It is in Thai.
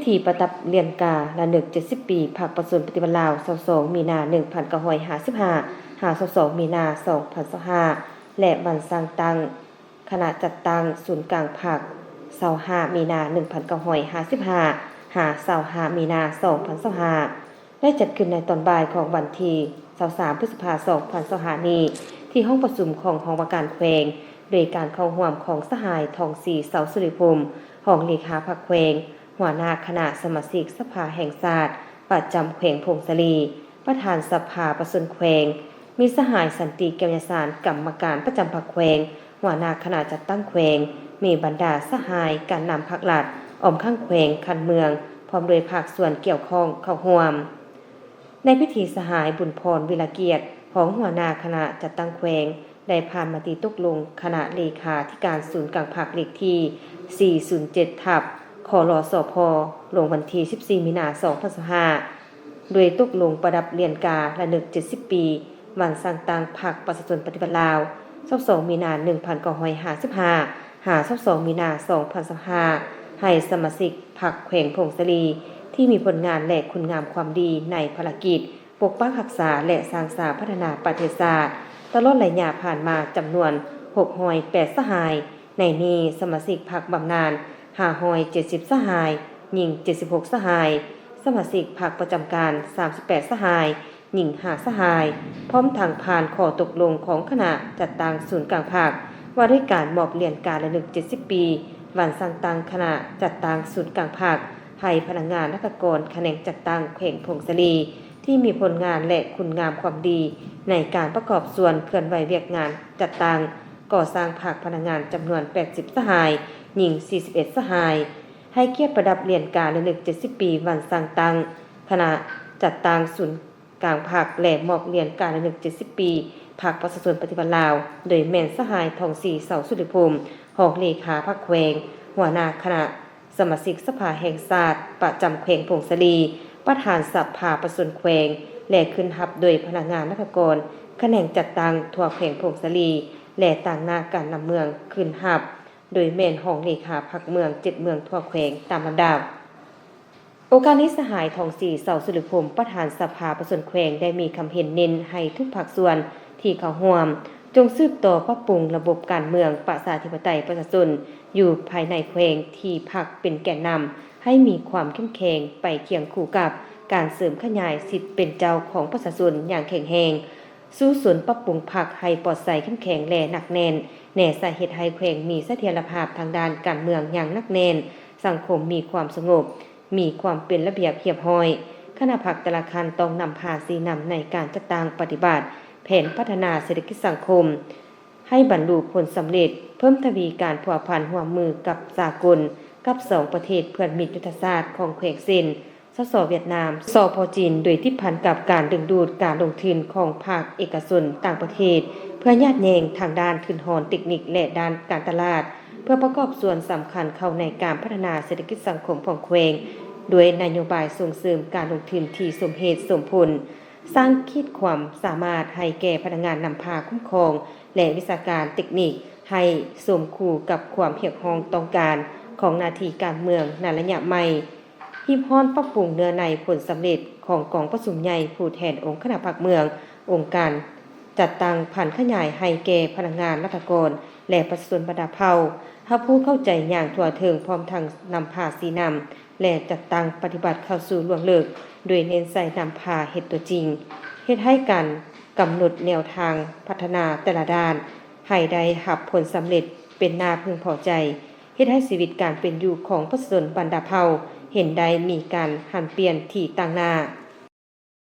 ธีประดับเลียนกาละนึก70 ปีภาคประสูติปฏิบัติลาว22มีนา1955 22มีนา2025และวันสร้างตั้งคณะจัดตั้งศูนย์กลางภาค25มีนา1955 25มีนา2025ได้จัดขึ้นในตอนบ่ายของวันที่23พฤษภาคม2025นี้ที่ห้องประชุมของหอว่าการแขวงโดยการเข้าร่วมของสหายทองศรีเสาสุริภูมิรองเลขาพรรคแขวงหัวหน้าคณะสมาชิกสภาแห่งชาติประจำแขวงพงศลีประธานสภาประชุมแขวงมีสหายสันติแก้วยสารกรรมการประจำพรรคแขวงหัวหน้าคณะจัดตั้งแขวงมีบรรดาสหายการนำพรรครัฐอ้อมข้างแขวงคันเมืองพร้อมโดยภาคส่วนเกี่ยวข้องเข้าร่วมในพิธีสหายบุญพรวิรเกียรติของหัวหน้าคณะจัดตั้งแขวงได้ผ่านมติตกลงคณะเลขาธิการศูนย์กลางภาคเลขที่407ทับคลสพลงวันที่14มีนาคม2025โดยตกลงประดับเลียนการะลึก70 ปีวันสร้างตั้งพรรคประชาชนปฏิบัติลาว22มีนา1955 22มีนา2025ให้สมาชิกพรรคแขวงพงศลีที่มีผลงานและคุณงามความดีในภารกิจปกปักรักษาและสร้างสรรค์พัฒนาประเทศชาติตลอดระยะผ่านมาจำนวน608สหายในนี้สมาชิกพรรคบำนาญ570สหายหญิง76สหายสมาชิกพรรคประจำการ38สหายหญิง5สหายพร้อมทางผ่านข้อตกลงของคณะจัดตั้งศูนย์กลางภาคว่าด้วยการมอบเหรียญการะลึก70 ปีวันสร้างตั้งคณะจัดตั้งศูนย์กลางภาคให้พนักงานนักกรแขนงจัดตั้งแขวงพงศลีที่มีผลงานและคุณงามความดีในการประกอบส่วนเคลื่อนไหวเวียกงานจัดตั้งก่อสร้างภาคพนักงานจำนวน80สหายหญิง41สหายให้เกียรติประดับเหรียญการะลึก70 ปีวันสร้างตั้งคณะจัดตั้งศูนย์กลางภาคและมอบเหรียญการะลึก70 ปีภาคประชาชนปฏิบัติลาวโดยแม่นสหายทองศรีเสาสุริภูมิรองเลขาพรรคแขวงหัวหน้าคณะสมาชิกสภาแห่งชาติประจำแขวงพงศลีประธานสภาประชาชนแขวงและขึ้นรับโดยพนักงานนักกรแขนงจัดตั้งทั่วแขวงพงศลีและต่างหน้าการนำเมืองขึ้นรับโดยแม่นรองเลขาพรรคเมือง7เมืองทั่วแขวงตามลำดับโอกาสนี้สหายทองศรีเสาสุริภูมิประธานสภาประชาชนแขวงได้มีคำเห็นเน้นให้ทุกภาคส่วนที่เข้าร่วมจงสืบต่อปรับปรุงระบบการเมืองประชาธิปไตยประชาชนอยู่ภายในแขวงที่พรรคเป็นแกนนำให้มีความเข้มแข็งไปเคียงคู่กับการเสริมขยายสิทธิเป็นเจ้าของประชาชนอย่างแข็งแรงสู้สนปรับปรุงพรรคให้ปลอดภัยเข้มแข็งและหนักแน่นแน่สาเหตุให้แขวงมีเสถียรภาพทางด้านการเมืองอย่างหนักแน่นสังคมมีความสงบมีความเป็นระเบียบเรียบร้อยคณะพรรคแต่ละคันต้องนำภาษีนำในการจัดตั้งปฏิบัติแผนพัฒนาเศรษฐกิจสังคมให้บรรลุผลสำเร็จเพิ่มทวีการผัวพันร่วมมือกับสากลกับ2ประเทศเพื่อนมิตรยุทธศาสตร์ของแขวงเซนสสเวียดนามสพจีนโดยที่พันกับการดึงดูดการลงทุนของภาคเอกชนต่างประเทศเพื่อญาติแยงทางด้านทุนหอนเทคนิคและด้านการตลาดเพื่อประกอบส่วนสำคัญเข้าในการพัฒนาเศรษฐกิจสังคมของแขวงโดยนโยบายส่งเสริมการลงทุนที่สมเหตุสมผลสร้างขีดความสามารถให้แก่พนักงานนำพาคุ้มครองและวิชาการเทคนิคให้สมคู่กับความเพียรพร้อมต้องการของหน้าที่การเมืองในระยะใหม่ฮิบฮอนปรับปรุงเนื้อในผลสำเร็จของกองประชุมใหญ่ผู้แทนองค์คณะพรรคเมืององค์การจัดตั้งผันขยายให้แก่พนักงานราชการและประชาชนบรรดาเผ่าให้ผู้เข้าใจอย่างทั่วถึงพร้อมทั้งนำพาสีนำและจัดตั้งปฏิบัติเข้าสู่ล่วงเลิกโดยเน้นใส่นำพาเฮ็ดตัวจริงเฮ็ดให้การกำหนดแนวทางพัฒนาแต่ละด้านให้ได้รับผลสำเร็จเป็นน่าพึงพอใจเฮ็ดให้ชีวิตการเป็นอยู่ของประชาชนบรรดาเผ่าเห็นได้มีการหันเปลี่ยนที่ต่างหน้า